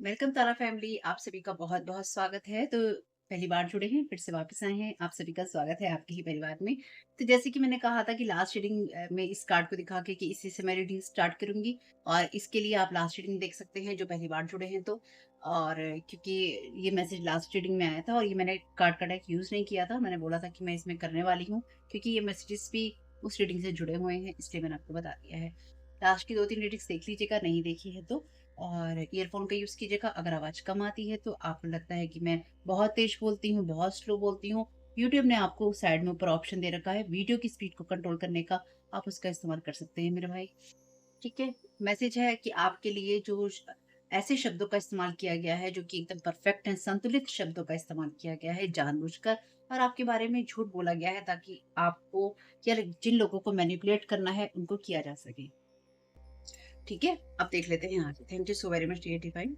Welcome तारा family. आप सभी का बहुत बहुत स्वागत है। तो पहली बार जुड़े हैं, फिर से वापस आए हैं, आप सभी का स्वागत है आपके ही परिवार में। तो जैसे कि मैंने कहा था कि लास्ट रीडिंग में इस कार्ड को दिखा के कि इसी से मैं रीडिंग स्टार्ट करूंगी, और इसके लिए आप लास्ट रीडिंग देख सकते हैं जो पहली बार जुड़े हैं तो। और क्योंकि ये मैसेज लास्ट रीडिंग में आया था और ये मैंने कार्ड का डेक यूज नहीं किया था, मैंने बोला था कि मैं इसमें करने वाली हूँ क्योंकि ये मैसेजेस भी उस रीडिंग से जुड़े हुए हैं, इसलिए मैंने आपको बता दिया है। लास्ट की 2-3 रीडिंग्स देख लीजिएगा, नहीं देखी है तो। और ईयरफ़ोन का यूज़ कीजिएगा। अगर आवाज़ कम आती है तो आपको लगता है कि मैं बहुत तेज़ बोलती हूँ, बहुत स्लो बोलती हूँ, यूट्यूब ने आपको साइड में ऊपर ऑप्शन दे रखा है वीडियो की स्पीड को कंट्रोल करने का, आप उसका इस्तेमाल कर सकते हैं मेरे भाई। ठीक है? मैसेज है कि आपके लिए जो ऐसे शब्दों का इस्तेमाल किया गया है जो कि एकदम परफेक्ट हैं, संतुलित शब्दों का इस्तेमाल किया गया है जानबूझकर, और आपके बारे में झूठ बोला गया है ताकि आपको या जिन लोगों को मैनिपुलेट करना है उनको किया जा सके। ठीक है? अब देख लेते हैं आगे। Thank you so very much dear divine.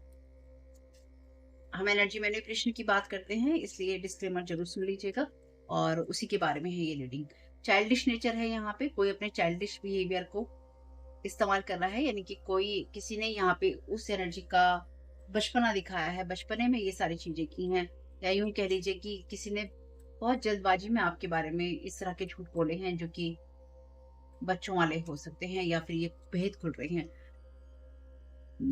हम एनर्जी मैनिपुलेशन की बात करते हैं, इसलिए डिस्क्लेमर ज़रूर सुन लीजिएगा, और उसी के बारे में है ये रीडिंग। चाइल्डिश नेचर है यहाँ पे, कोई अपने चाइल्डिश बिहेवियर को इस्तेमाल कर रहा है, यानी कि कोई किसी ने यहाँ पे उस एनर्जी का बचपना दिखाया है, बचपने में ये सारी चीज़ें की हैं, या यूँ कह लीजिए कि किसी ने बहुत जल्दबाजी में आपके बारे में इस तरह के झूठ बोले हैं जो कि बच्चों वाले हो सकते हैं, या फिर ये भेद खुल रहे हैं।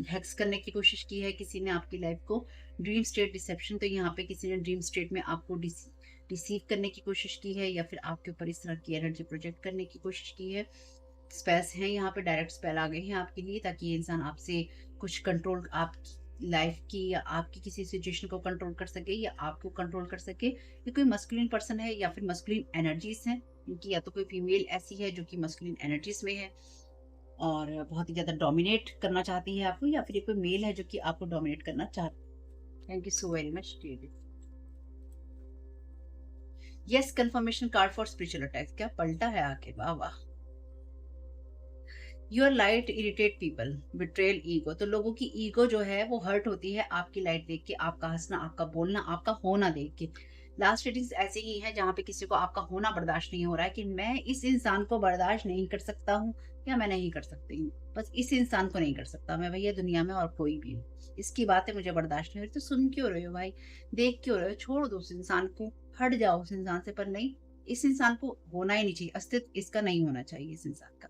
हैक्स करने की कोशिश की है किसी ने आपकी लाइफ को। ड्रीम स्टेट डिसेप्शन, तो यहाँ पे किसी ने ड्रीम स्टेट में आपको डिसीव करने की कोशिश की है, या फिर आपके ऊपर इस तरह की एनर्जी प्रोजेक्ट करने की कोशिश की है। स्पेल्स हैं यहाँ पे, डायरेक्ट स्पेल आ गए हैं आपके लिए ताकि ये इंसान आपसे कुछ कंट्रोल, आपकी लाइफ की या आपकी किसी सिचुएशन को कंट्रोल कर सके या आपको कंट्रोल कर सके। ये कोई मस्कुलिन पर्सन है या फिर मस्कुलिन एनर्जीज हैं, क्योंकि या तो कोई फीमेल ऐसी है जो कि मस्कुलिन एनर्जीज में है और बहुत ही ज़्यादा डोमिनेट करना चाहती है आपको, या फिर ये कोई मेल है जो कि आपको डोमिनेट करना चाहता है। Thank you so very much dear. Yes, confirmation card for spiritual attack. क्या पलटा है आके, वाह वाह। Your light irritate people, betrayal ego, तो लोगों की ईगो जो है वो हर्ट होती है आपकी लाइट देख के, आपका हंसना, आपका बोलना, आपका होना देख के। लास्ट रीडिंग्स ऐसे ही है जहाँ पे किसी को आपका होना बर्दाश्त नहीं हो रहा है कि मैं इस इंसान को बर्दाश्त नहीं कर सकता हूँ, या मैं नहीं कर सकती हूँ, बस इस इंसान को नहीं कर सकता मैं भैया, दुनिया में और कोई भी हो, इसकी बातें मुझे बर्दाश्त नहीं हो रही। तो सुन क्यों रहे हो भाई, देख क्यों रहे हो, छोड़ दो उस इंसान को, हट जाओ उस इंसान से। पर नहीं, इस इंसान को होना ही नहीं चाहिए, अस्तित्व इसका नहीं होना चाहिए इस इंसान का,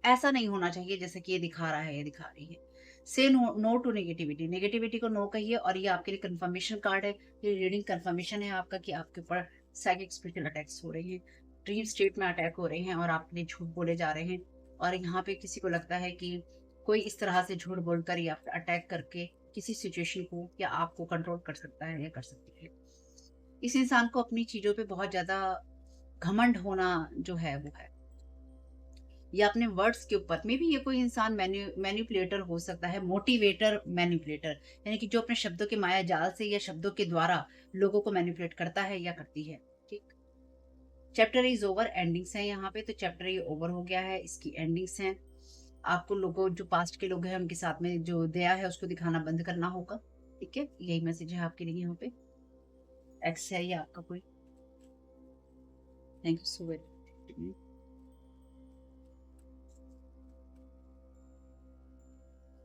ऐसा नहीं होना चाहिए जैसे कि ये दिखा रहा है, ये दिखा रही है। Say no, no to negativity, negativity को नो कहिए। और ये आपके लिए कंफर्मेशन कार्ड है, ये रीडिंग कंफर्मेशन है आपका कि आपके ऊपर साइकिक स्पिरिचुअल अटैक्स हो रहे हैं, ड्रीम स्टेट में अटैक हो रहे हैं और आपके लिए झूठ बोले जा रहे हैं। और यहाँ पे किसी को लगता है कि कोई इस तरह से झूठ बोलकर या फिर अटैक करके किसी सिचुएशन को या आपको कंट्रोल कर सकता है या कर सकती है। इस इंसान को अपनी चीजों पे बहुत ज्यादा घमंड होना जो है वो है, या अपने वर्ड्स के ऊपर में भी। ये कोई इंसान मैनिपुलेटर हो सकता है, मोटिवेटर मैनिपुलेटर, यानी कि जो अपने शब्दों के माया जाल से या शब्दों के द्वारा लोगों को मैनिपुलेट करता है या करती है। ठीक। चैप्टर इज ओवर, एंडिंग्स है यहाँ पे, तो चैप्टर ये ओवर हो गया है, इसकी एंडिंग्स हैं। आपको लोगों, जो पास्ट के लोग हैं उनके साथ में जो दया है उसको दिखाना बंद करना होगा। ठीक है, यही मैसेज है आपके लिए यहाँ पे। एक्स है ये आपका कोई। Thank you so very.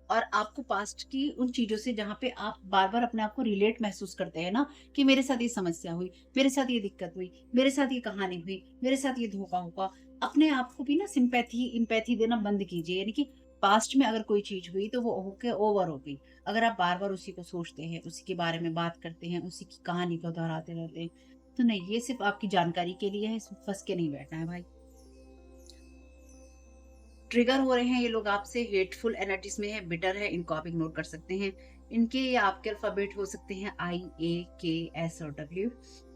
और आपको पास्ट की उन चीज़ों से जहाँ पे आप बार-बार अपने आप को रिलेट महसूस करते हैं ना, कि मेरे साथ ये समस्या हुई, मेरे साथ ये दिक्कत हुई, मेरे साथ ये कहानी हुई, मेरे साथ ये धोखा हुआ। अपने आप को भी ना सिम्पैथी एम्पैथी देना बंद कीजिए, यानी कि पास्ट में अगर कोई चीज़ हुई तो वो होके ओवर हो गई। अगर आप बार-बार उसी को सोचते हैं, उसी के बारे में बात करते हैं, उसी की कहानी को दोहराते रहते हैं, तो नहीं, ये सिर्फ़ आपकी जानकारी के लिए है, इसमें फँस के नहीं बैठना है भाई। ट्रिगर हो रहे हैं ये लोग आपसे, हेटफुल एनर्जीज में है, बिटर है, इनको आप इग्नोर कर सकते हैं। इनके या आपके अल्फाबेट हो सकते हैं आई, ए, के, एस और डब्ल्यू,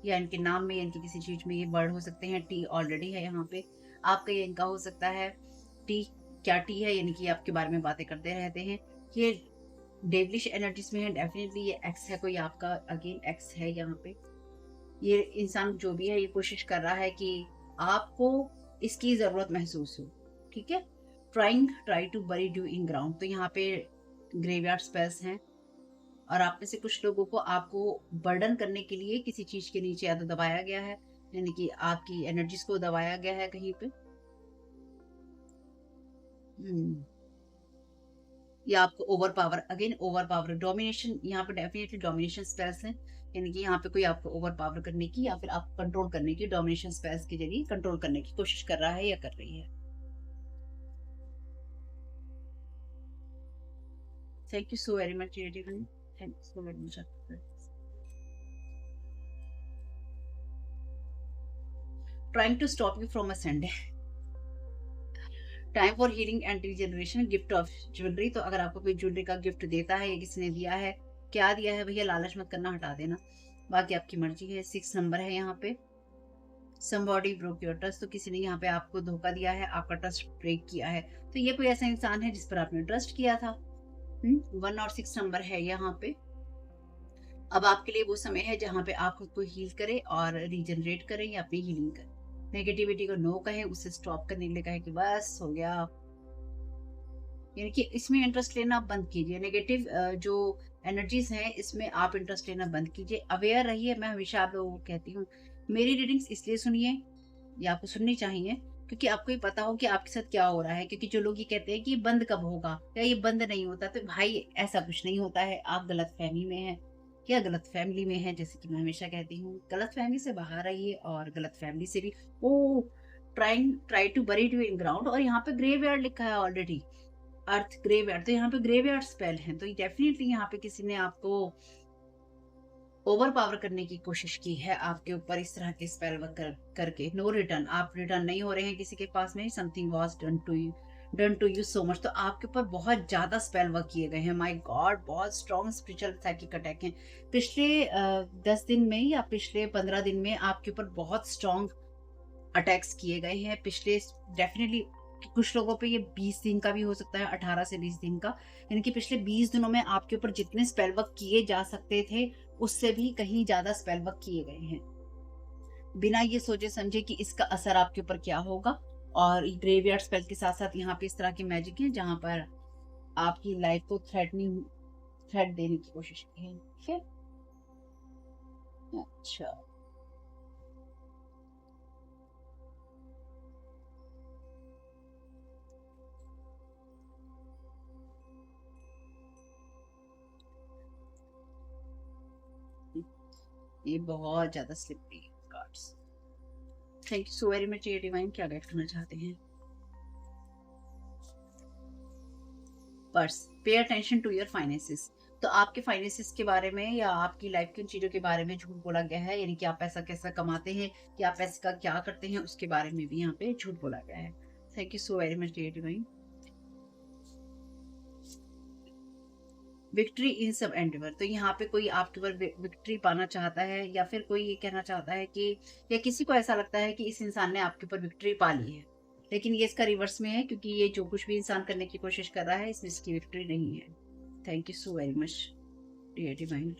या इनके नाम में या इनकी किसी चीज में ये वर्ड हो सकते हैं। टी ऑलरेडी है यहाँ पे आपका, ये इनका हो सकता है। टी, क्या टी है, यानी कि आपके बारे में बातें करते रहते हैं। ये डेवलिश एनर्जीज में है, डेफिनेटली ये एक्स है कोई आपका, अगेन एक्स है यहाँ पे। ये इंसान जो भी है ये कोशिश कर रहा है कि आपको इसकी ज़रूरत महसूस हो। ठीक है? Try to bury you in ground, तो यहाँ पे ग्रेवयार्ड स्पेल्स हैं, और आप में से कुछ लोगों को आपको बर्डन करने के लिए किसी चीज़ के नीचे या तो दबाया गया है, यानी कि आपकी एनर्जीज़ को दबाया गया है कहीं पे। हुँ। या आपको over power, again over power, domination, यहाँ पे डेफिनेटली डोमिनेशन स्पेल्स हैं, यानी कि यहाँ पे कोई आपको ओवर पावर करने की या फिर आपको कंट्रोल करने की, डोमिनेशन स्पेल्स के जरिए कंट्रोल करने की कोशिश कर रहा है या कर रही है। Thank you so very much creative, thank you so very much. Trying to stop you from ascending, time for healing and regeneration, gift of jewellery. तो अगर आपको कोई ज्वेलरी का गिफ्ट देता है या किसी ने दिया है, क्या दिया है भैया, लालच मत करना, हटा देना, बाकी आपकी मर्जी है। 6 नंबर है यहाँ पे, somebody broke your trust, तो किसी ने यहाँ पे आपको धोखा दिया है, आपका ट्रस्ट ब्रेक किया है, तो ये कोई ऐसा इंसान है जिस पर आपने ट्रस्ट किया था। 1 और 6 नंबर है यहाँ पे। अब आपके लिए वो समय है जहाँ पे आप खुद को हील करें और रीजनरेट करें या अपनी हीलिंग करें। नेगेटिविटी को नो कहें, उसे स्टॉप करने के लिए कहें कि बस हो गया, यानी कि इसमें इंटरेस्ट लेना बंद कीजिए। नेगेटिव जो एनर्जीज हैं इसमें आप इंटरेस्ट लेना बंद कीजिए, अवेयर रहिए। मैं हमेशा आप लोगों को कहती हूँ, मेरी रीडिंग्स इसलिए सुनिए या आपको सुननी चाहिए क्योंकि आपको ये पता हो कि आपके साथ क्या हो रहा है। क्योंकि जो लोग ये कहते हैं कि ये बंद कब होगा या ये बंद नहीं होता, तो भाई ऐसा कुछ नहीं होता है, आप गलत फहमी में हैं या गलत फैमिली में है। जैसे कि मैं हमेशा कहती हूँ, गलत फहमी से बाहर आइए और गलत फैमिली से भी। Oh, try to bury it in ground, और यहाँ पे ग्रेवयार्ड लिखा है ऑलरेडी, अर्थ ग्रेवयार्ड, तो यहाँ पे ग्रेवयार्ड स्पेल है, तो डेफिनेटली यहाँ पे किसी ने आपको ओवर पावर करने की कोशिश की है आपके ऊपर, इस तरह के स्पेल वर्क करके। नो रिटर्न, आप रिटर्न नहीं हो रहे हैं किसी के पास में। Something was done to you so much, तो आपके ऊपर बहुत ज्यादा स्पेल वर्क किए गए हैं। माय गॉड, बहुत स्ट्रॉन्ग स्पिरिचुअल साइकिक अटैक हैं पिछले 10 दिन में या पिछले 15 दिन में आपके ऊपर बहुत स्ट्रॉन्ग अटैक्स किए गए हैं। पिछले डेफिनेटली कुछ लोगों पे ये 20 दिन का भी हो सकता है, 18 से 20 दिन का, यानी कि पिछले 20 दिनों में आपके ऊपर जितने स्पेल वर्क किए जा सकते थे उससे भी कहीं ज्यादा स्पेल वर्क किए गए हैं, बिना ये सोचे समझे कि इसका असर आपके ऊपर क्या होगा। और ग्रेवयार्ड स्पेल के साथ साथ यहाँ पे इस तरह के मैजिक है जहां पर आपकी लाइफ को थ्रेट देने की कोशिश की है। ठीक है, अच्छा, ये बहुत ज्यादा slippery cards. Thank you so very much ये डिवाइन, क्या गाइड करना चाहते हैं। Purse, pay attention to your finances, तो आपके फाइनेंसेस के बारे में या आपकी लाइफ की उन चीजों के बारे में झूठ बोला गया है, यानी कि आप पैसा कैसा कमाते हैं कि आप पैसे का क्या करते हैं उसके बारे में भी यहाँ पे झूठ बोला गया है। Thank you so very much dear divine. Victory in सब एंडेवर, तो यहाँ पे कोई आपके ऊपर विक्ट्री पाना चाहता है या फिर कोई ये कहना चाहता है कि, या किसी को ऐसा लगता है कि इस इंसान ने आपके ऊपर विक्ट्री पा ली है, लेकिन ये इसका रिवर्स में है क्योंकि ये जो कुछ भी इंसान करने की कोशिश कर रहा है इसमें इसकी विक्ट्री नहीं है। Thank you so very much dear divine.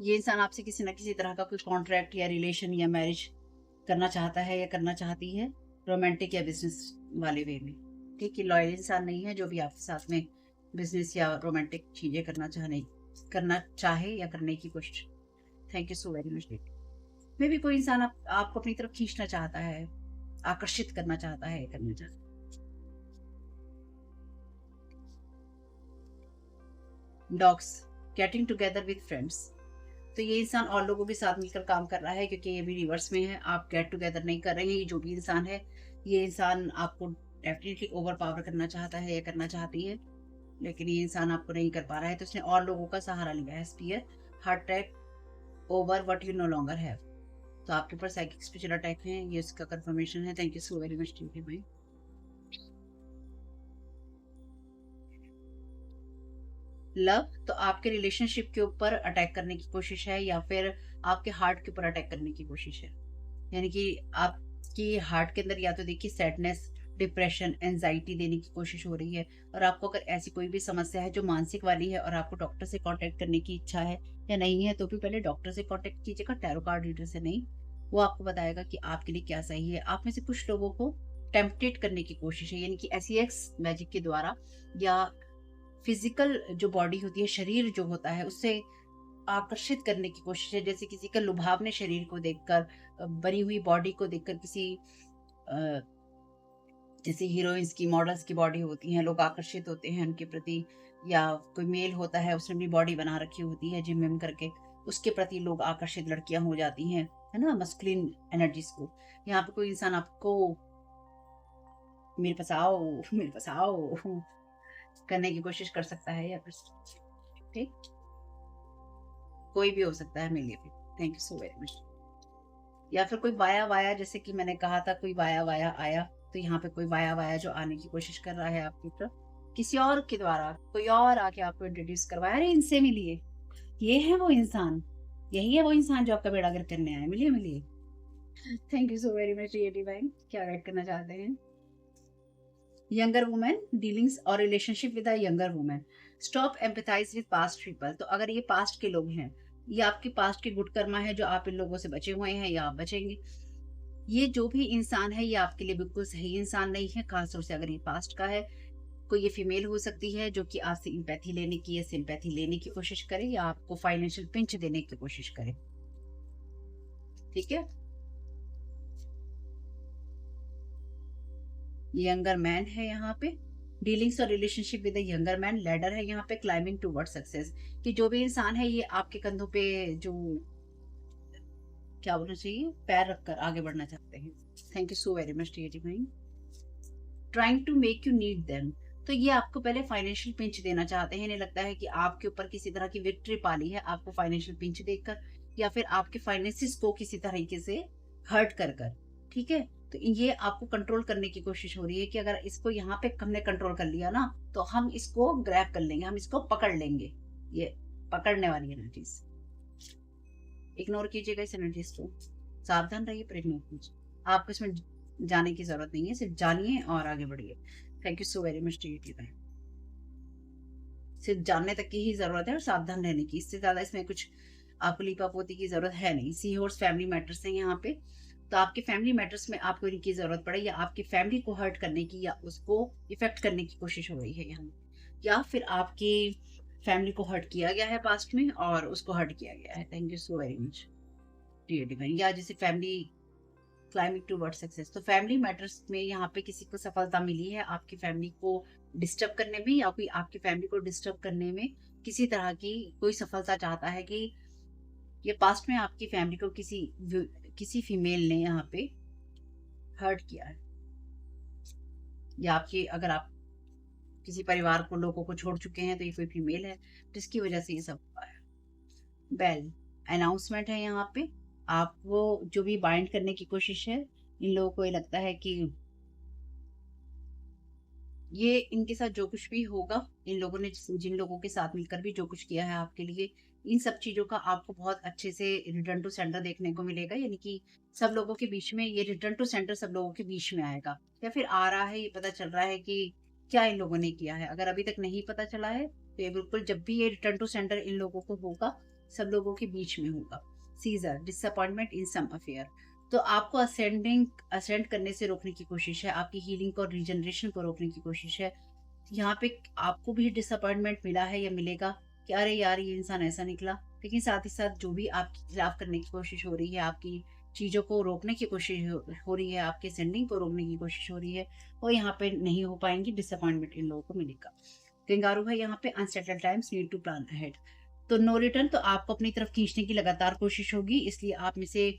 ये इंसान आपसे किसी ना किसी तरह का कोई कॉन्ट्रैक्ट या रिलेशन या मैरिज करना चाहता है या करना चाहती है, रोमांटिक या बिजनेस वाले वे में। ठीक है, लॉयल इंसान नहीं है जो भी आपके साथ में बिजनेस या रोमांटिक चीजें करना चाहे या करने की कोशिश। Thank you so very much. मे भी कोई इंसान आपको अपनी तरफ खींचना चाहता है, आकर्षित करना चाहता है, करना चाहता है। Dogs, getting together with friends, तो ये इंसान और लोगों के साथ मिलकर काम कर रहा है क्योंकि ये भी रिवर्स में है, आप गेट टुगेदर नहीं कर रहे हैं। ये जो भी इंसान है, ये इंसान आपको डेफिनेटली ओवर पावर करना चाहता है या करना चाहती है, लेकिन ये इंसान आपको नहीं कर पा रहा है, तो इसने और लोगों का सहारा लिया है। Spear, heart attack over what you no longer have, तो आपके ऊपर साइकिक स्पिरिचुअल अटैक है, ये इसका कंफर्मेशन है। Thank you so very much TV भाई। लव, तो आपके रिलेशनशिप के ऊपर अटैक करने की कोशिश है या फिर आपके हार्ट के ऊपर अटैक करने की कोशिश है, यानी कि आपकी हार्ट के अंदर या तो देखिए सैडनेस, डिप्रेशन, एंजाइटी देने की कोशिश हो रही है। और आपको अगर ऐसी कोई भी समस्या है जो मानसिक वाली है और आपको डॉक्टर से कांटेक्ट करने की इच्छा है या नहीं है, तो भी पहले डॉक्टर से कांटेक्ट कीजिएगा, टैरो कार्ड रीडर से नहीं। वो आपको बताएगा कि आपके लिए क्या सही है। आप में से कुछ लोगों को टेम्पटेट करने की कोशिश है, यानी कि एसीएक्स मैजिक के द्वारा या फिजिकल जो बॉडी होती है, शरीर जो होता है, उससे आकर्षित करने की कोशिश है। जैसे किसी का लुभावने शरीर को देखकर, बनी हुई बॉडी को देखकर किसी जैसे हीरोइंस की, मॉडल्स की बॉडी होती है, लोग आकर्षित होते हैं उनके प्रति, या कोई मेल होता है उसने अपनी बॉडी बना रखी होती है जिम विम करके, उसके प्रति लोग आकर्षित लड़कियां हो जाती हैं, है ना, मस्कुलिन एनर्जीज को। यहाँ पे कोई इंसान आपको मेरे पास आओ, मेरे पास आओ करने की कोशिश कर सकता है, या फिर ठीक, कोई भी हो सकता है मेरे लिए भी। Thank you so very much. या फिर कोई वाया वाया, जैसे कि मैंने कहा था कोई वाया वाया आया, तो यहाँ पे कोई वाया वाया जो आने की कोशिश कर रहा है आपकी तरफ किसी और के द्वारा, कोई और आके आपको इंट्रोड्यूस करवाया, अरे इनसे मिलिए, ये है वो इंसान, यही है वो इंसान जो आपका बेड़ा गर्क करने आया, मिलिए मिलिए। Thank you so very much dear divine. क्या गाइड करना चाहते हैं? यंगर वुमेन डीलिंग्स और relationship with a younger women, stop empathise with past people. तो अगर ये पास्ट के लोग हैं, ये आपके पास्ट के गुड कर्मा है जो आप इन लोगों से बचे हुए हैं या आप बचेंगे। ये जो भी इंसान है ये आपके लिए बिल्कुल सही इंसान नहीं है, खासतौर से अगर ये पास्ट का है। कोई ये फीमेल हो सकती है जो कि आपसे इंपैथी लेने की या सिंपैथी लेने की कोशिश करे, या आपको फाइनेंशियल पिंच देने की कोशिश करे। ठीक है, यंगर मैन है यहाँ पे, डीलिंग्स और relationship with younger man, ladder है यहाँ पे, क्लाइंबिंग टूवर्ड सक्सेस। कि जो भी इंसान है ये आपके कंधों पे जो, क्या बोलना चाहिए, पैर रखकर आगे बढ़ना चाहते हैं। Thank you so very much dear divine. Trying to make you need them. तो ये आपको पहले फाइनेंशियल पिंच देना चाहते हैं, इन्हें लगता है कि आपके ऊपर किसी तरह की विक्ट्री पाली है आपको फाइनेंशियल पिंच देकर, या फिर आपके फाइनेंसिस को किसी तरीके से हर्ट कर कर। ठीक है, तो ये आपको कंट्रोल करने की कोशिश हो रही है कि अगर इसको यहाँ पे हमने कंट्रोल कर लिया ना, तो हम इसको ग्रैब कर लेंगे, हम इसको पकड़ लेंगे। ये पकड़ने वाली एनर्जीज, इग्नोर कीजिएगा इस एनर्जीज को, सावधान रहिए पर इग्नोर कीजिए। आपको इसमें जाने की जरूरत नहीं है, सिर्फ जानिए और आगे बढ़िए। Thank you so very much to you. सिर्फ जानने तक की ही जरूरत है और सावधान रहने की, इससे ज्यादा इसमें कुछ आपको लीपापोती की जरूरत है नहीं। सी हॉर्स फैमिली मैटर्स है यहाँ पे, तो आपके फैमिली मैटर्स में आपको इनकी जरूरत पड़े, या आपकी फैमिली को हर्ट करने की या उसको इफेक्ट करने की कोशिश हो रही है यहाँ, या फिर आपकी फैमिली को हर्ट किया गया है पास्ट में और उसको हर्ट किया गया है। Thank you so very much dear divine. या जैसे फैमिली क्लाइंबिंग टूवर्ड सक्सेस, तो फैमिली मैटर्स में यहाँ पे किसी को सफलता मिली है आपकी फैमिली को डिस्टर्ब करने में, या कोई आपकी फैमिली को डिस्टर्ब करने में किसी तरह की कोई सफलता चाहता है, कि ये पास्ट में आपकी फैमिली को किसी फीमेल ने यहाँ पे हर्ट किया है, या आपकी, अगर आप किसी परिवार को, लोगों को छोड़ चुके हैं, तो ये कोई फीमेल है जिसकी वजह से ये सब हुआ है। बेल अनाउंसमेंट है यहाँ पे, आप वो जो भी बाइंड करने की कोशिश है, इन लोगों को ये लगता है कि ये इनके साथ जो कुछ भी होगा, इन लोगों ने जिन लोगों के साथ मिलकर भी जो कुछ किया है आपके लिए, इन सब चीजों का आपको बहुत अच्छे से रिटर्न टू सेंटर देखने को मिलेगा। यानी कि सब लोगों के बीच में ये रिटर्न टू सेंटर सब लोगों के बीच में आएगा, या फिर आ रहा है, ये पता चल रहा है कि क्या इन लोगों ने किया है। अगर अभी तक नहीं पता चला है तो ये बिल्कुल, जब भी ये रिटर्न टू सेंटर इन लोगों को होगा, सब लोगों के बीच में होगा। सीजर डिसअपॉइंटमेंट इन सम अफेयर, तो आपको असेंड करने से रोकने की कोशिश है, आपकी हीलिंग को और रीजनरेशन को रोकने की कोशिश है। यहाँ पे आपको भी डिसअपॉइंटमेंट मिला है या मिलेगा कि अरे यार ये इंसान ऐसा निकला, लेकिन साथ ही साथ जो भी आपके खिलाफ करने की कोशिश हो रही है, आपकी चीजों को रोकने की कोशिश हो रही है, आपके सेंडिंग को रोकने की कोशिश हो रही है, वो यहाँ पे नहीं हो पाएंगी। डिसअपॉइंटमेंट इन लोगों को मिलेगा। कंगारू है यहाँ पे, unsettled times need to plan ahead. तो नो रिटर्न, तो आपको अपनी तरफ खींचने की लगातार कोशिश होगी, इसलिए आप में से,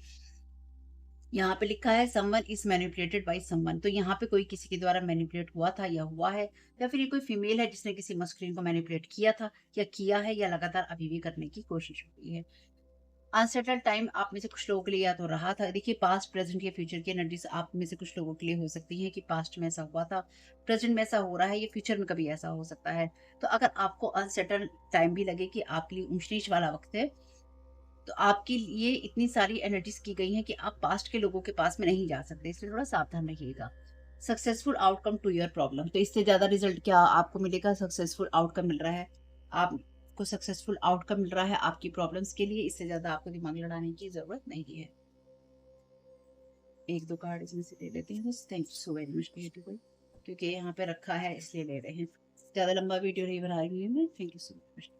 यहाँ पे लिखा है someone is manipulated by someone, तो यहाँ पे कोई किसी के द्वारा मैनिपुलेट हुआ था या हुआ है, या फिर ये कोई फीमेल है जिसने किसी मस्कुलिन को मैनिपुलेट किया था या किया है, या लगातार अभी भी करने की कोशिश हो रही है। अनसेटल्ड टाइम आप में से कुछ लोगों के लिए या तो रहा था, देखिए पास्ट प्रेजेंट या फ्यूचर की एनर्जीज आप में से कुछ लोगों के लिए हो सकती है कि पास्ट में ऐसा हुआ था, प्रेजेंट में ऐसा हो रहा है, या फ्यूचर में कभी ऐसा हो सकता है। तो अगर आपको अनसेटल्ड टाइम भी लगे कि आपके लिए ऊंच नीच वाला वक्त है, तो आपके लिए इतनी सारी एनर्जीज की गई हैं कि आप पास्ट के लोगों के पास में नहीं जा सकते, इसलिए थोड़ा सावधान रहिएगा। Successful outcome to your problem, तो इससे ज्यादा रिजल्ट क्या आपको मिलेगा? सक्सेसफुल आउटकम मिल रहा है आपको, सक्सेसफुल आउटकम मिल रहा है आपकी प्रॉब्लम्स के लिए, इससे ज्यादा आपको दिमाग लड़ाने की जरूरत नहीं है। एक दो कार्ड इसमें से ले लेते हैं बस। Thank you so very much क्योंकि यहाँ पे रखा है इसलिए ले रहे हैं, ज्यादा लंबा वीडियो नहीं बना रही हूँ मैं। Thank you so much.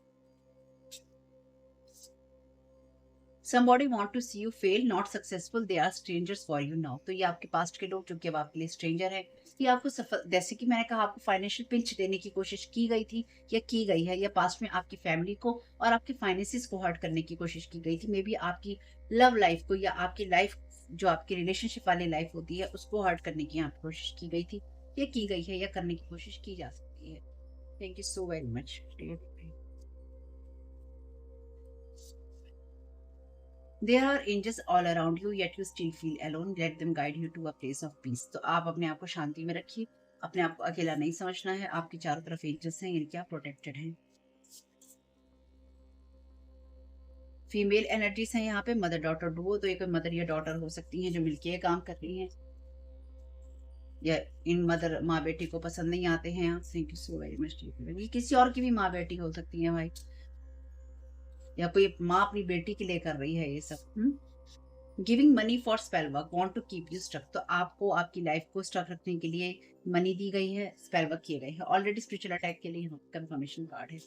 Somebody want to see you fail, not successful, they are strangers for you now। तो ये आपके पास्ट के लोग जो कि अब आपके लिए स्ट्रेंजर है, कि आपको सफल, जैसे कि मैंने कहा, आपको फाइनेंशियल पिंच देने की कोशिश की गई थी या की गई है, या पास्ट में आपकी फैमिली को और आपके फाइनेंसिस को हर्ट करने की कोशिश की गई थी। मे बी आपकी लव लाइफ को या आपकी लाइफ, जो आपकी रिलेशनशिप वाली लाइफ होती है, उसको हर्ट करने की यहाँ पे कोशिश की गई थी, या की गई है, या करने की कोशिश की जा सकती है। Thank you so very much. There are angels all around you, yet you still feel alone. Let them guide you to a place of peace. तो आप अपने आप को शांति में रखिए, अपने आप को अकेला नहीं समझना है। आपके चारों तरफ एंजल्स हैं, इनके आप प्रोटेक्टेड हैं। फीमेल एनर्जीज हैं यहाँ पे, मदर डॉटर डुओ, तो ये कोई मदर या डॉटर हो सकती हैं जो मिलके ये काम कर रही हैं, या इन मदर माँ बेटी को पसंद नहीं आते हैं यहाँ। Thank you so very much. ये किसी और की भी माँ बेटी हो सकती है भाई, या कोई माँ अपनी बेटी के लिए कर रही है ये सब। Giving money for spell work, want to keep you stuck, तो आपको आपकी लाइफ को स्टक रखने के लिए मनी दी गई है, स्पेल वर्क किए गए हैं। ऑलरेडी स्पिरिचुअल अटैक के लिए कंफर्मेशन कार्ड है।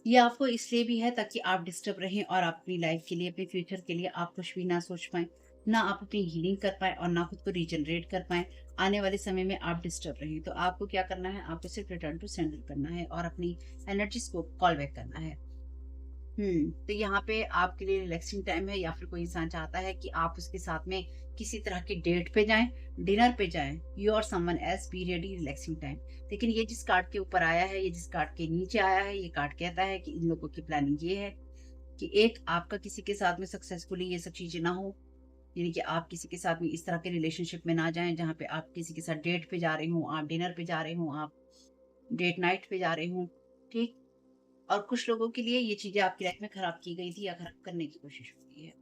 ये आपको इसलिए भी है ताकि आप डिस्टर्ब रहें और आप अपनी लाइफ के लिए, अपने फ्यूचर के लिए आप कुछ भी ना सोच पाए, ना आप अपनी हीलिंग कर पाए और ना खुद को रीजनरेट कर पाए। आने वाले समय में आप डिस्टर्ब रहें, तो आपको क्या करना है, आपको सिर्फ रिटर्न टू सेंडर करना है और अपनी एनर्जीज को कॉल बैक करना है। तो यहाँ पे आपके लिए रिलैक्सिंग टाइम है, या फिर कोई इंसान चाहता है कि आप उसके साथ में किसी तरह के डेट पे जाएं, डिनर पे जाएं, यू और someone else, be ready, relaxing time. लेकिन ये जिस कार्ड के ऊपर आया है, ये जिस कार्ड के नीचे आया है, ये कार्ड कहता है कि इन लोगों की प्लानिंग ये है कि एक आपका किसी के साथ में सक्सेसफुली ये सब चीजें ना हो, यानी कि आप किसी के साथ में इस तरह के रिलेशनशिप में ना जाएं जहाँ पे आप किसी के साथ डेट पे जा रहे हो, आप डिनर पे जा रहे हो, आप डेट नाइट पे जा रहे हो। ठीक। और कुछ लोगों के लिए ये चीजें आपकी लाइफ में खराब की गई थी या खराब करने की कोशिश हुई है।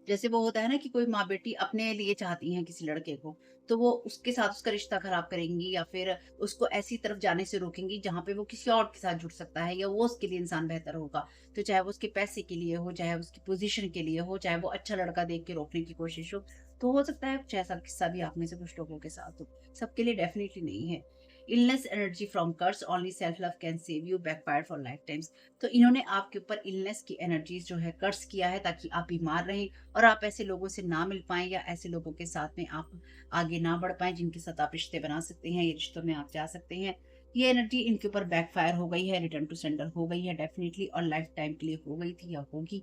जैसे वो होता है ना कि कोई माँ बेटी अपने लिए चाहती हैं किसी लड़के को, तो वो उसके साथ उसका रिश्ता खराब करेंगी या फिर उसको ऐसी तरफ जाने से रोकेंगी जहाँ पे वो किसी और के साथ जुड़ सकता है, या वो उसके लिए इंसान बेहतर होगा। तो चाहे वो उसके पैसे के लिए हो, चाहे उसकी पोजीशन के लिए हो, चाहे वो अच्छा लड़का देख के रोकने की कोशिश हो, तो हो सकता है कुछ ऐसा किस्सा भी आप में से कुछ लोगों के साथ हो। सबके लिए डेफिनेटली नहीं है। Illness energy from curse, only self love can save you, backfire for life times. तो इन्होंने आपके ऊपर इलनेस की एनर्जीज जो है कर्स किया है ताकि आप बीमार रहें और आप ऐसे लोगों से ना मिल पाएं, या ऐसे लोगों के साथ में आप आगे ना बढ़ पाएं जिनके साथ आप रिश्ते बना सकते हैं, ये रिश्तों में आप जा सकते हैं। ये एनर्जी इनके ऊपर बैकफायर हो गई है, रिटर्न टू सेंडर हो गई है डेफिनेटली, और लाइफ टाइम के लिए हो गई थी या होगी।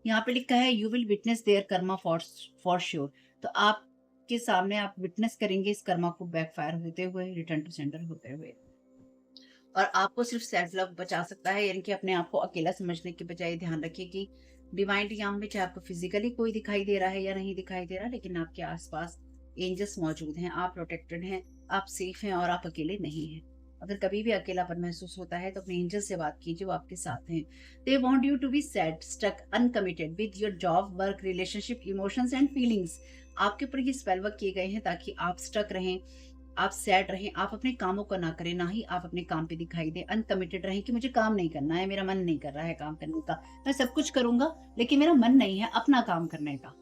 यहाँ पे लिखा है you will witness their karma for sure. तो आपके सामने आप विटनेस करेंगे इस कर्मा को बैकफायर होते हुए, रिटर्न टू सेंडर होते हुए। और आपको सिर्फ सेल्फ लव बचा सकता है, यानी कि अपने आप को अकेला समझने के बजाय ध्यान रखिए कि डिवाइन यहाँ में चाहे आपको फिजिकली कोई दिखाई दे रहा है या नहीं दिखाई दे रहा, लेकिन आपके आसपास एंजल्स मौजूद हैं, आप प्रोटेक्टेड हैं, आप सेफ हैं और आप अकेले नहीं हैं। अगर कभी भी अकेलापन महसूस होता है तो अपने एंजल से बात कीजिए, वो आपके साथ हैं। They want you to be sad, stuck, uncommitted with your job, work, relationship, emotions and feelings. आपके ऊपर ये स्पेल वर्क किए गए हैं ताकि आप स्टक रहें, आप सैड रहें, आप अपने कामों को ना करें, ना ही आप अपने काम पे दिखाई दें, अनकमिटेड रहें कि मुझे काम नहीं करना है, मेरा मन नहीं कर रहा है काम करने का, मैं सब कुछ करूंगा लेकिन मेरा मन नहीं है अपना काम करने का।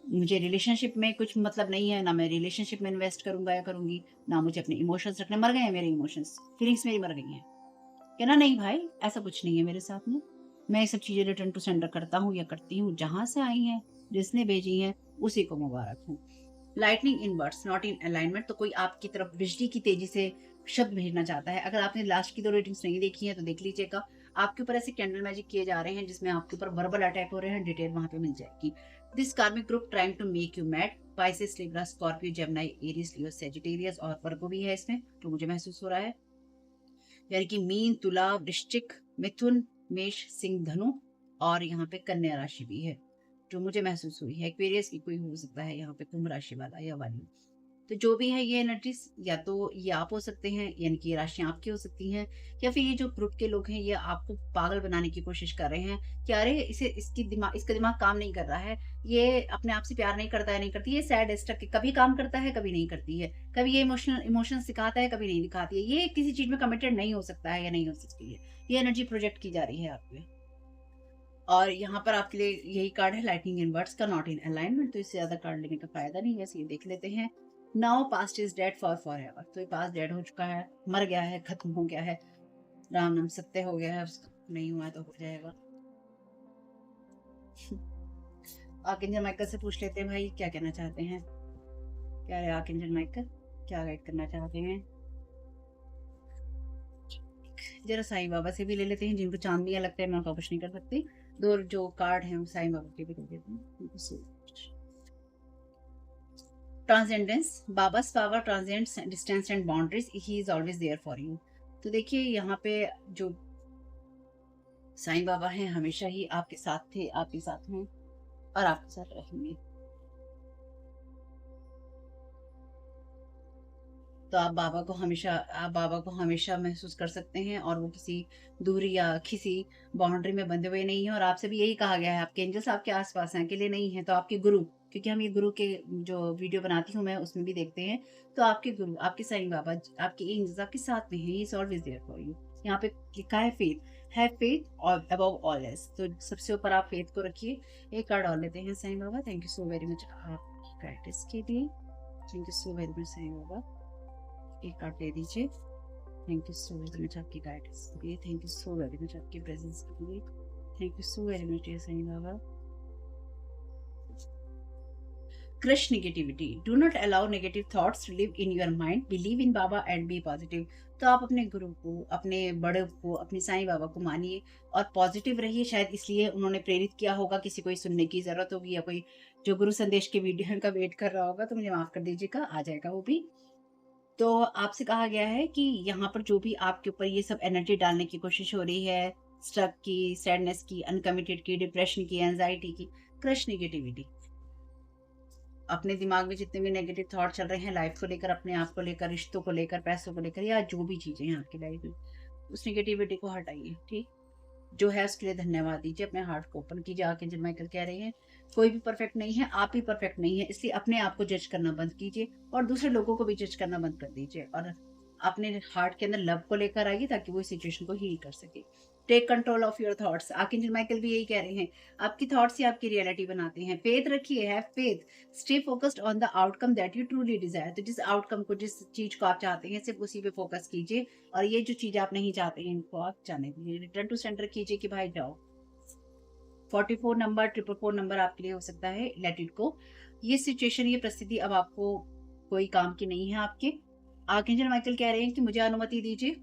मुझे रिलेशनशिप में कुछ मतलब नहीं है, ना मैं रिलेशनशिप में इन्वेस्ट करूंगा या करूंगी, ना मुझे अपने इमोशंस रखने, मर गए हैं मेरे इमोशंस, फीलिंग्स मेरी मर गई हैं। कहना नहीं भाई, ऐसा कुछ नहीं है मेरे साथ में। मैं ये सब चीजें रिटर्न टू सेंडर करता हूँ या करती हूँ, जहां से आई हैं, जिसने भेजी हैं, उसी को मुबारक हूँ। Lightning in words not in alignment, तो कोई आपकी तरफ बिजली की तेजी से शब्द भेजना चाहता है। अगर आपने लास्ट की 2 रीडिंग्स नहीं देखी है तो देख लीजिएगा। आपके ऊपर ऐसे कैंडल मैजिक किए जा रहे हैं जिसमें आपके ऊपर वर्बल अटैक हो रहे हैं, डिटेल वहां पे मिल जाएगी। This karmic group trying to make you mad, Pisces, Libra, Scorpio, Gemini, Aries, Leo, Sagittarius और वर्गो भी है इसमें, तो मुझे महसूस हो रहा है। यानी कि मीन, तुला, वृश्चिक, मिथुन, मेष, सिंह, धनु और यहाँ पे कन्या राशि भी है जो मुझे महसूस हुई है। एक्वेरियस की कोई हो सकता है यहाँ पे, कुंभ राशि वाला या वाली। तो जो भी है ये एनर्जीज, या तो ये आप हो सकते हैं, यानी कि ये राशियां आपकी हो सकती हैं, या फिर ये जो ग्रुप के लोग हैं ये आपको पागल बनाने की कोशिश कर रहे हैं कि अरे इसे इसका दिमाग काम नहीं कर रहा है, ये अपने आप से प्यार नहीं करता है, नहीं करती, ये सैड स्टक, कभी काम करता है कभी नहीं करती है, कभी ये इमोशनल सिखाता है कभी नहीं दिखाती है, ये किसी चीज में कमिटेड नहीं हो सकता है या नहीं हो सकती है। ये एनर्जी प्रोजेक्ट की जा रही है आप पे। और यहाँ पर आपके लिए यही कार्ड है, लाइटनिंग इन वर्ड्स का, नॉट इन अलाइनमेंट, तो इससे ज्यादा कार्ड लेने का फायदा नहीं है, ये देख लेते हैं। Now past is dead for ever, तो ये पास्ट डेड हो चुका है, मर गया है, खत्म हो गया है, राम नाम सत्य हो गया है, नहीं हुआ है तो हो जाएगा। आर्कएंजल माइकल से पूछ लेते हैं भाई क्या कहना चाहते हैं, क्या है आर्कएंजल माइकल। क्या गाइड करना चाहते हैं? जरा साईं बाबा से भी ले लेते हैं, जिनको चांदनियाँ लगता है, मैं उनका कुछ नहीं कर सकती। 2 जो कार्ड हैं वो साईं बाबा के भी ले लेते हैं। Thank you so much. Transcendence, बाबा's power transcends distance and boundaries, he is always there for you। तो देखिए यहाँ पे जो साईं बाबा हैं हमेशा ही आपके साथ थे, आपके साथ हैं और आपके साथ रहेंगे। तो आप बाबा को हमेशा महसूस कर सकते हैं और वो किसी दूरी या किसी बाउंड्री में बंधे हुए नहीं हैं, और आपसे भी यही कहा गया है, आपके एंजल्स आपके आस-पास हैं, अकेले नहीं हैं। तो आपके गुरु, क्योंकि हम ये गुरु के जो वीडियो बनाती हूँ मैं उसमें भी देखते हैं, तो आपके गुरु, आपके साईं बाबा, आपके एंजल्स आपके साथ में हैं, he is always there for you. यहाँ पे लिखा है फेथ, हैव फेथ और अबव ऑल एल्स, तो सबसे ऊपर आप फेथ को रखिए। एक कार्ड और लेते हैं Sai Baba. Thank you so very much आपकी गाइडेंस के लिए। Thank you so very much Sai Baba. एक कार्ड दे दीजिए। Thank you so very much आपकी गाइडेंस के लिए। Thank you so very much आपकी प्रेजेंस के लिए। Thank you so very much Sai Baba. Crush negativity. Do not allow negative thoughts to live in your mind. Believe in Baba and be positive। तो आप अपने गुरु को, अपने बड़े को, अपने साईं बाबा को मानिए और पॉजिटिव रहिए। शायद इसलिए उन्होंने प्रेरित किया होगा, किसी को ही सुनने की ज़रूरत होगी या कोई जो गुरु संदेश के वीडियो का वेट कर रहा होगा, तो मुझे माफ़ कर दीजिएगा, आ जाएगा वो भी। तो आपसे कहा गया है कि यहाँ पर जो भी आपके ऊपर ये सब एनर्जी डालने की कोशिश हो रही है, स्ट्रक की, सैडनेस की, अनकमिटेड की, डिप्रेशन की, एंजाइटी की, क्रश नेगेटिविटी, अपने दिमाग में जितने भी नेगेटिव थॉट चल रहे हैं लाइफ को लेकर, अपने आप को लेकर, रिश्तों को लेकर, पैसों को लेकर, या जो भी चीज़ें हैं आपकी लाइफ में, उस नेगेटिविटी को हटाइए। ठीक, जो है उसके लिए धन्यवाद दीजिए, अपने हार्ट को ओपन कीजिए। आके जब माइकल कह रहे हैं कोई भी परफेक्ट नहीं है, आप भी परफेक्ट नहीं है, इसलिए अपने आप को जज करना बंद कीजिए और दूसरे लोगों को भी जज करना बंद कर दीजिए, और अपने हार्ट के अंदर लव को लेकर आइए ताकि वो सिचुएशन को हील कर सके। Take control of your thoughts, archangel Michael भी यही कह रहे हैं, आपकी थॉट्स ही आपकी रियलिटी बनाते हैं। फेथ रखिए, have faith, stay focused on the outcome that you truly desire. तो जिस आउटकम को, जिस चीज को आप चाहते हैं, सिर्फ उसी पे फोकस कीजिए, और ये जो चीज आप नहीं चाहते हैं इनको आप जाने दीजिए। रिटर्न टू सेंटर कीजिए कि भाई जाओ। 44 नंबर, 444 नंबर आपके लिए हो सकता है, लेट इट गो। ये सिचुएशन, ये परिस्थिति अब आपको कोई काम की नहीं है आपके। आर्कएंजल माइकल कह रहे हैं कि मुझे अनुमति दीजिए,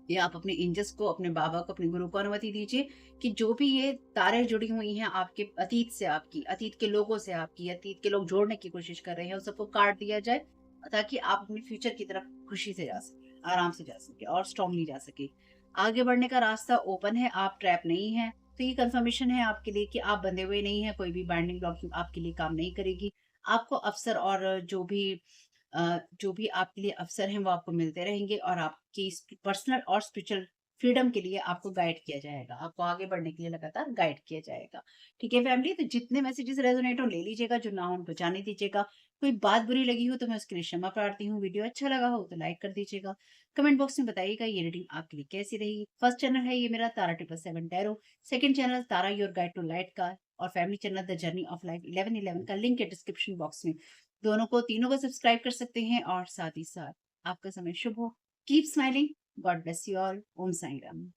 या आप अपने एंजल्स को, अपने बाबा को, अपने गुरु को अनुमति दीजिए कि जो भी ये तारें जुड़ी हुई हैं आपके अतीत से, आपकी अतीत के लोगों से, आपकी अतीत के लोग जोड़ने की कोशिश कर रहे हैं, उन सबको काट दिया जाए, ताकि आप अपने फ्यूचर की तरफ खुशी से जा सके, आराम से जा सके और स्ट्रांगली जा सके। आगे बढ़ने का रास्ता ओपन है, आप ट्रैप नहीं है। तो ये कंफर्मेशन है आपके लिए कि आप बंधे हुए नहीं है, कोई भी बाइंडिंग ब्लॉक आपके लिए काम नहीं करेगी। आपको अवसर और जो भी आपके लिए अवसर हैं वो आपको मिलते रहेंगे, और आपकी पर्सनल और स्पिरिचुअल फ्रीडम के लिए आपको गाइड किया जाएगा, आपको आगे बढ़ने के लिए लगातार गाइड किया जाएगा। ठीक है फैमिली, तो जितने मैसेजेस रेजोनेट हो ले लीजिएगा, जो ना हो उनको जाने दीजिएगा। कोई बात बुरी लगी हो तो मैं उसके लिए क्षमा प्रार्थी हूँ। वीडियो अच्छा लगा हो तो लाइक कर दीजिएगा। कमेंट बॉक्स में बताइएगा ये रीडिंग आपके लिए कैसी रही। फर्स्ट चैनल है ये मेरा, Tara 777 tarot. Second channel Tara your guide to light का, और family channel the journey of life 1111 का लिंक है डिस्क्रिप्शन बॉक्स में। दोनों को, तीनों को सब्सक्राइब कर सकते हैं, और साथ ही साथ आपका समय शुभ हो। Keep smiling, God bless you all. Om Sai Ram.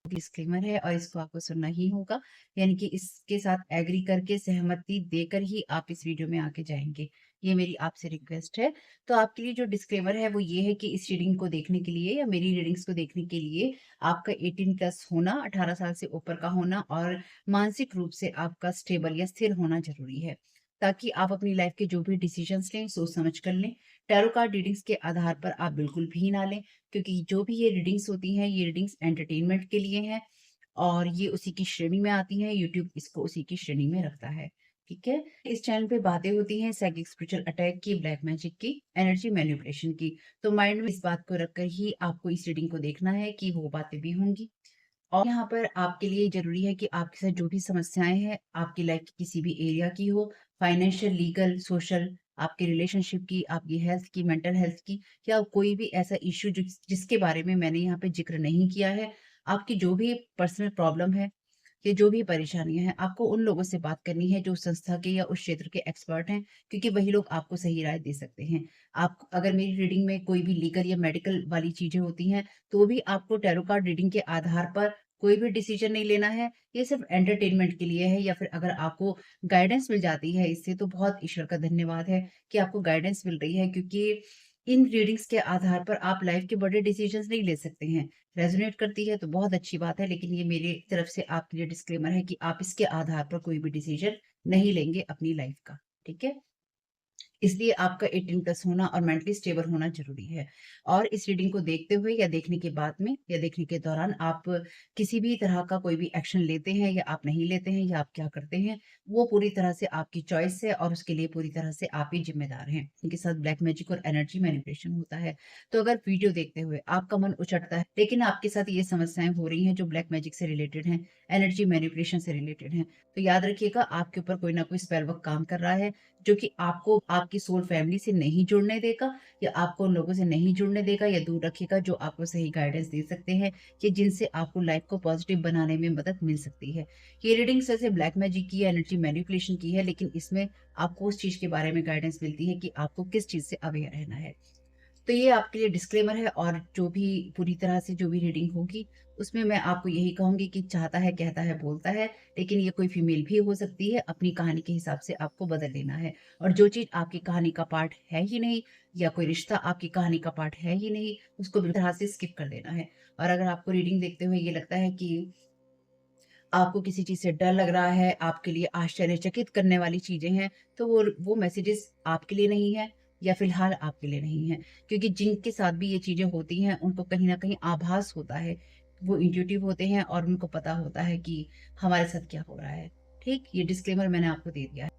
Disclaimer है और इसको आपको सुनना ही होगा, यानी कि इसके साथ एग्री करके, सहमति देकर ही आप इस वीडियो में आके जाएंगे। ये मेरी आपसे रिक्वेस्ट है। तो आपके लिए जो डिस्क्लेमर है वो ये है कि इस रीडिंग को देखने के लिए, या मेरी रीडिंग्स को देखने के लिए, आपका 18 प्लस होना, 18 साल से ऊपर का होना, और मानसिक रूप से आपका स्टेबल या स्थिर होना जरूरी है, ताकि आप अपनी लाइफ के जो भी डिसीजंस लें सोच समझ कर लें। टैरो कार्ड रीडिंग्स के आधार पर आप बिल्कुल भी ना लें, क्योंकि जो भी ये रीडिंग्स होती हैं, ये रीडिंग्स एंटरटेनमेंट के लिए हैं, और ये उसी की श्रेणी में आती हैं। यूट्यूब इसको उसी की श्रेणी में रखता है। ठीक है, इस चैनल पे बातें होती हैं साइकिक, स्पिरिचुअल अटैक की, ब्लैक मैजिक की, एनर्जी मैनिपुलेशन की। तो माइंड में इस बात को रखकर ही आपको इस रीडिंग को देखना है कि वो बातें भी होंगी। और यहाँ पर आपके लिए जरूरी है कि आपके साथ जो भी समस्याएं हैं, आपकी लाइफ की किसी भी एरिया की हो, फाइनेंशियल, लीगल, सोशल, आपके रिलेशनशिप की, आपकी हेल्थ की, मेंटल हेल्थ की, या कोई भी ऐसा इश्यू जिसके बारे में मैंने यहाँ पे जिक्र नहीं किया है, आपकी जो भी पर्सनल प्रॉब्लम है, ये जो भी परेशानियां हैं, आपको उन लोगों से बात करनी है जो उस संस्था के या उस क्षेत्र के एक्सपर्ट हैं, क्योंकि वही लोग आपको सही राय दे सकते हैं। आप अगर मेरी रीडिंग में कोई भी लीगल या मेडिकल वाली चीजें होती हैं, तो भी आपको टैरो कार्ड रीडिंग के आधार पर कोई भी डिसीजन नहीं लेना है। ये सिर्फ एंटरटेनमेंट के लिए है, या फिर अगर आपको गाइडेंस मिल जाती है इससे, तो बहुत ईश्वर का धन्यवाद है कि आपको गाइडेंस मिल रही है, क्योंकि इन रीडिंग्स के आधार पर आप लाइफ के बड़े डिसीजंस नहीं ले सकते हैं। रेज़ोनेट करती है तो बहुत अच्छी बात है, लेकिन ये मेरी तरफ से आपके लिए डिस्क्लेमर है कि आप इसके आधार पर कोई भी डिसीजन नहीं लेंगे अपनी लाइफ का, ठीक है? इसलिए आपका 18+ होना और मेंटली स्टेबल होना ज़रूरी है। और इस रीडिंग को देखते हुए या देखने के बाद में या देखने के दौरान आप किसी भी तरह का कोई भी एक्शन लेते हैं या आप नहीं लेते हैं या आप क्या करते हैं, वो पूरी तरह से आपकी चॉइस है और उसके लिए पूरी तरह से आप ही ज़िम्मेदार हैं। इनके साथ ब्लैक मैजिक और एनर्जी मैनिपुलेशन होता है। तो अगर वीडियो देखते हुए आपका मन उचटता है, लेकिन आपके साथ ये समस्याएँ हो रही हैं जो ब्लैक मैजिक से रिलेटेड हैं, एनर्जी मैनिपुलेशन से रिलेटेड हैं, तो याद रखिएगा आपके ऊपर कोई ना कोई स्पेल वर्क काम कर रहा है, जो कि आपको आपकी सोल फैमिली से नहीं जुड़ने देगा या आपको उन लोगों से नहीं जुड़ने देगा या दूर रखेगा जो आपको सही गाइडेंस दे सकते हैं कि जिनसे आपको लाइफ को पॉजिटिव बनाने में मदद मिल सकती है। ये रीडिंग्स वैसे ब्लैक मैजिक की है, एनर्जी मैनिपुलेशन की है, लेकिन इसमें आपको उस चीज़ के बारे में गाइडेंस मिलती है कि आपको किस चीज़ से अवेयर रहना है। तो ये आपके लिए डिस्क्लेमर है और जो भी पूरी तरह से जो भी रीडिंग होगी, उसमें मैं आपको यही कहूँगी कि चाहता है, कहता है, बोलता है, लेकिन ये कोई फीमेल भी हो सकती है, अपनी कहानी के हिसाब से आपको बदल लेना है। और जो चीज़ आपकी कहानी का पार्ट है ही नहीं या कोई रिश्ता आपकी कहानी का पार्ट है ही नहीं, उसको बिल्कुल तरह से स्किप कर देना है। और अगर आपको रीडिंग देखते हुए ये लगता है कि आपको किसी चीज़ से डर लग रहा है, आपके लिए आश्चर्यचकित करने वाली चीज़ें हैं, तो वो मैसेजेस आपके लिए नहीं है या फ़िलहाल आपके लिए नहीं है। क्योंकि जिनके साथ भी ये चीज़ें होती हैं, उनको कहीं न कहीं आभास होता है। वो इंट्यूटिव होते हैं और उनको पता होता है कि हमारे साथ क्या हो रहा है। ठीक? ये डिस्क्लेमर मैंने आपको दे दिया है।